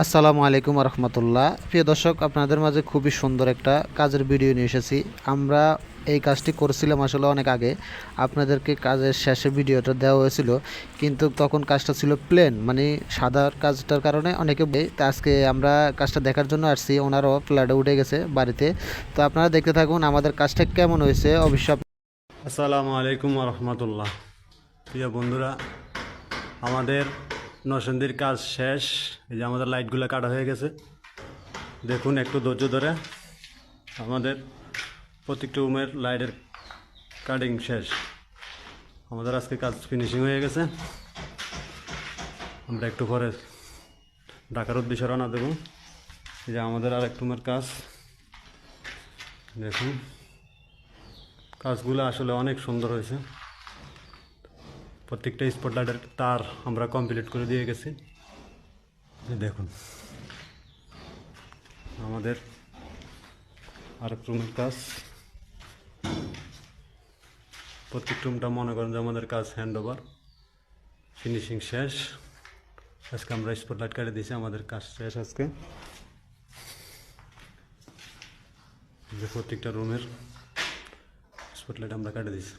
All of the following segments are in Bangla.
আসসালামু আলাইকুম রহমতুল্লাহ। প্রিয় দর্শক, আপনাদের মাঝে খুবই সুন্দর একটা কাজের ভিডিও নিয়ে এসেছি। আমরা এই কাজটি করছিলাম আসলে অনেক আগে। আপনাদেরকে কাজের শেষে ভিডিওটা দেওয়া হয়েছিল, কিন্তু তখন কাজটা ছিল প্লেন, মানে সাদার কাজটার কারণে অনেকে তা আজকে আমরা কাজটা দেখার জন্য আসছি। ওনারও ফ্ল্যাটে উঠে গেছে বাড়িতে। তো আপনারা দেখতে থাকুন আমাদের কাজটা কেমন হয়েছে। অবশ্যই আসসালামু আলাইকুম রহমতুল্লাহ। প্রিয় বন্ধুরা, আমাদের নরসিংদীর কাজ শেষ। এই যে আমাদের লাইটগুলো কাটা হয়ে গেছে, দেখুন একটু ধৈর্য ধরে। আমাদের প্রত্যেকটা রুমের লাইটের কাটিং শেষ। আমাদের আজকে কাজ ফিনিশিং হয়ে গেছে। আমরা একটু পরে ঢাকার উদ্দেশ্যে রওনা দেব। এই যে আমাদের আর এক রুমের কাজ দেখুন। কাজগুলো আসলে অনেক সুন্দর হয়েছে। প্রত্যেকটা স্পটলাইটের তার আমরা কমপ্লিট করে দিয়ে গেছি। দেখুন আমাদের আরেক রুমের কাজ। প্রত্যেক রুমটা মনে করেন যে আমাদের কাজ হ্যান্ড ওভার, ফিনিশিং শেষ। আজকে আমরা স্পটলাইট কেটে দিয়েছি, আমাদের কাজ শেষ আজকে। যে প্রত্যেকটা রুমের স্পটলাইট আমরা কেটে দিয়েছি।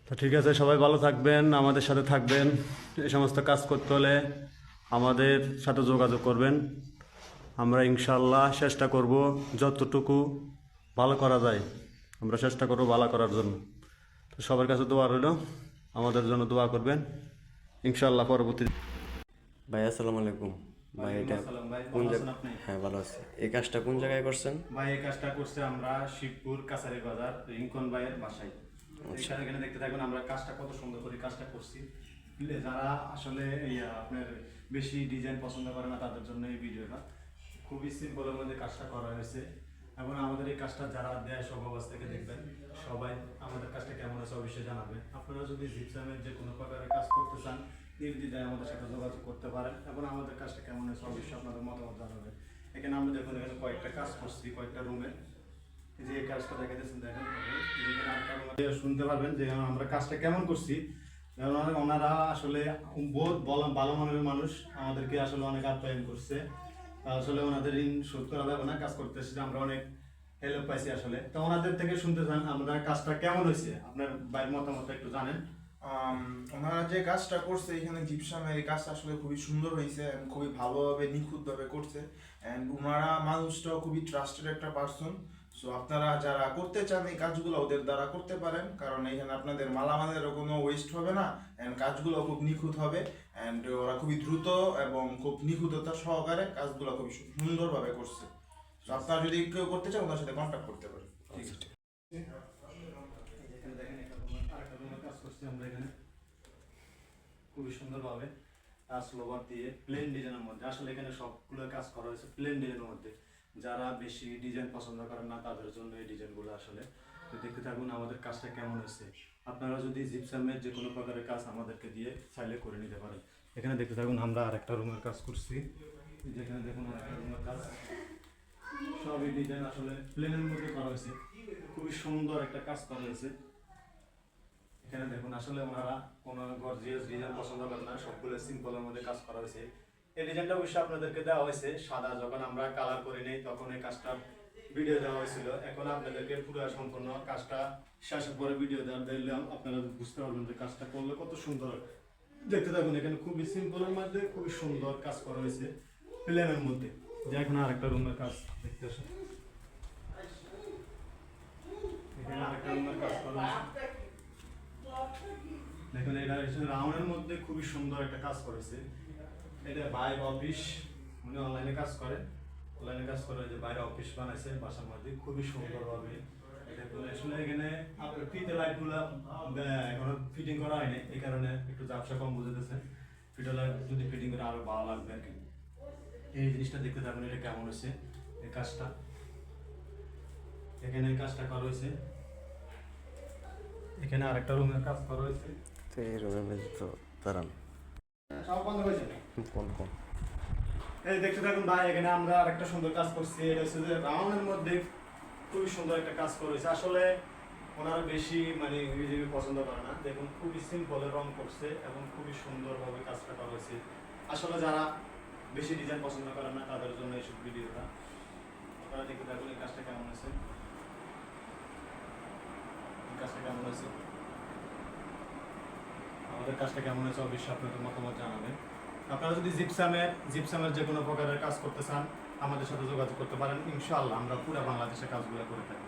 তো ঠিক আছে, সবাই ভালো থাকবেন, আমাদের সাথে থাকবেন। এই সমস্ত কাজ করতে হলে আমাদের সাথে যোগাযোগ করবেন। আমরা ইনশাল্লাহ চেষ্টা করব যতটুকু ভালো করা যায়, আমরা চেষ্টা করব ভালো করার জন্য। তো সবার কাছে দোয়া রইল, আমাদের জন্য দোয়া করবেন ইনশাল্লাহ। পরবর্তী ভাই আসসালামু আলাইকুম। ভাই এটা ভাই কোন ভালো আছেন আপনি? হ্যাঁ ভালো আছি। এই কাজটা কোন জায়গায় করছেন? ভাই এই কাজটা করছে আমরা শিবপুর কাছারি বাজার রিঙ্কন ভাইয়ের বাসায়। এখানে দেখতে থাকবেন আমরা কাজটা কত সুন্দর করে কাজটা করছি। যারা আসলে আপনার বেশি ডিজাইন পছন্দ করে না তাদের জন্য এই ভিডিওটা। খুবই সিম্পলের মধ্যে কাজটা করা হয়েছে। এবং আমাদের এই কাজটা যারা দেয় সব অবস্থা থেকে দেখবেন, সবাই আমাদের কাজটা কেমন আছে অবশ্যই জানাবেন। আপনারা যদি জিপসামের যে কোনো প্রকারের কাজ করতে চান, নির্দ্বিধায় আমাদের সাথে যোগাযোগ করতে পারেন এবং আমাদের কাজটা কেমন আছে অবশ্যই আপনাদের মতামত জানাবেন। এখানে আমরা দেখুন, এখানে কয়েকটা কাজ করছি, কয়েকটা রুমে। এই যে এই কাজটা দেখাইতেছেন, দেখেন এখানে আরেকটা রুমে শুনতে পারবেন যে আমরা কাজটা কেমন করছি। ওনারা আসলে বহুত ভালো মানের মানুষ, আমাদেরকে আসলে অনেক আপ্যায়ন করছে। আসলে ওনাদের ঋণ শোধ করা যাবে না, কাজ করতে এসেছে আমরা অনেক হেল্প পাইছি আসলে। তো ওনাদের থেকে শুনতে চান আমরা কাজটা কেমন হয়েছে, আপনার বাইরের মতামত একটু জানেন। ওনারা যে কাজটা করছে এখানে জিপসামের এই কাজটা আসলে খুবই সুন্দর হয়েছে, খুবই ভালোভাবে নিখুঁতভাবে করছে। অ্যান্ড ওনারা মানুষটাও খুবই ট্রাস্টেড একটা পার্সন। সো আপনারা যারা করতে চান এই কাজগুলো ওদের দ্বারা করতে পারেন, কারণ এখানে আপনাদের মালামালেরও কোনো ওয়েস্ট হবে না, অ্যান্ড কাজগুলো খুব নিখুঁত হবে। অ্যান্ড ওরা খুবই দ্রুত এবং খুব নিখুঁততা সহকারে কাজগুলো খুব সুন্দরভাবে করছে। তো আপনারা যদি কেউ করতে চান ওনার সাথে কন্ট্যাক্ট করতে পারেন। ঠিক আছে। আরেকটা রুমের কাজ করছি আমরা এখানে খুবই সুন্দরভাবে কাজ লোভার দিয়ে প্লেন ডিজাইনের মধ্যে। আসলে এখানে সবগুলো কাজ করা হয়েছে প্লেন ডিজাইনের মধ্যে। যারা বেশি ডিজাইন পছন্দ করেন না তাদের জন্য এই ডিজাইনগুলো আসলে। তো দেখতে থাকুন আমাদের কাজটা কেমন হয়েছে। আপনারা যদি জিপসামের যে কোনো প্রকারের কাজ আমাদেরকে দিয়ে চাইলে করে নিতে পারেন। এখানে দেখতে থাকুন আমরা আরেকটা রুমের কাজ করছি, যেখানে দেখুন আরেকটা রুমের কাজ। সবই ডিজাইন আসলে প্লেনের মধ্যে করা হয়েছে, খুবই সুন্দর একটা কাজ করা হয়েছে। এখানে দেখুন আসলে ওনারা কোনো গর্জিয়াস ডিজাইন পছন্দ করেন না, সবগুলো সিম্পলের মধ্যে কাজ করা হয়েছে। এই ডিজাইনটা অবশ্যই আপনাদেরকে দেওয়া হয়েছে সাদা, যখন আমরা কালার করে নেই তখন এই কাজটা ভিডিও দেওয়া হয়েছিল। এখন আপনাদেরকে পুরো সম্পূর্ণ কাজটা শেষের পরে ভিডিও দিলাম, আপনারা বুঝতে পারবেন যে কাজটা করলে কত সুন্দর দেখতে থাকুন। এখানে খুবই সিম্পলের মধ্যে খুবই সুন্দর কাজ করা হয়েছে প্লেনের মধ্যে। যে এখন আরেকটা রুমের কাজ দেখতে আসেন, এখানে আরেকটা রুমের কাজ করা হয়েছে। দেখুন এটা রাউন্ডের মধ্যে খুবই সুন্দর একটা কাজ করেছে। এটা বাইরে অফিস, উনি অনলাইনে কাজ করে, যে বাইরে অফিস বানাইছে বাসার মধ্যে খুবই সুন্দরভাবে। দেখুন আসলে এখানে আপনার ফিতে লাইটগুলো এখনো ফিটিং করা হয়নি, এই কারণে একটু ঝাপসা কম বুঝতেছে। ফিতে লাইট যদি ফিটিং করে আরো ভালো লাগবে আর কি। এই জিনিসটা দেখতে থাকুন এটা কেমন হয়েছে এই কাজটা। এখানে এই কাজটা করা হয়েছে, এখানে আরেকটা রুমের কাজ করা হয়েছে। তো এই রুমের মধ্যে তো দাঁড়ান সব বন্ধ হয়েছে। কোন কোন এই দেখতে থাকুন ভাই, এখানে আমরা আরেকটা সুন্দর কাজ করছি। এটা হচ্ছে যে রাউন্ডের মধ্যে খুবই সুন্দর একটা কাজ করেছে। আসলে ওনারা বেশি মানে ইউজিবি পছন্দ করে না। দেখুন খুবই সিম্পল রং করছে এবং খুবই সুন্দরভাবে কাজটা করা হয়েছে। আসলে যারা বেশি ডিজাইন পছন্দ করে না তাদের জন্য এইসব ভিডিওটা। আপনারা দেখে থাকুন এই কাজটা কেমন হয়েছে, এই কাজটা কেমন হয়েছে, আমাদের কাজটা কেমন হয়েছে অবশ্যই আপনাদের মতামত জানাবেন। আপনারা যদি জিপসামের যে কোনো প্রকারের কাজ করতে চান আমাদের সাথে যোগাযোগ করতে পারেন। ইনশাআল্লাহ আমরা পুরো বাংলাদেশে কাজগুলো করে থাকি।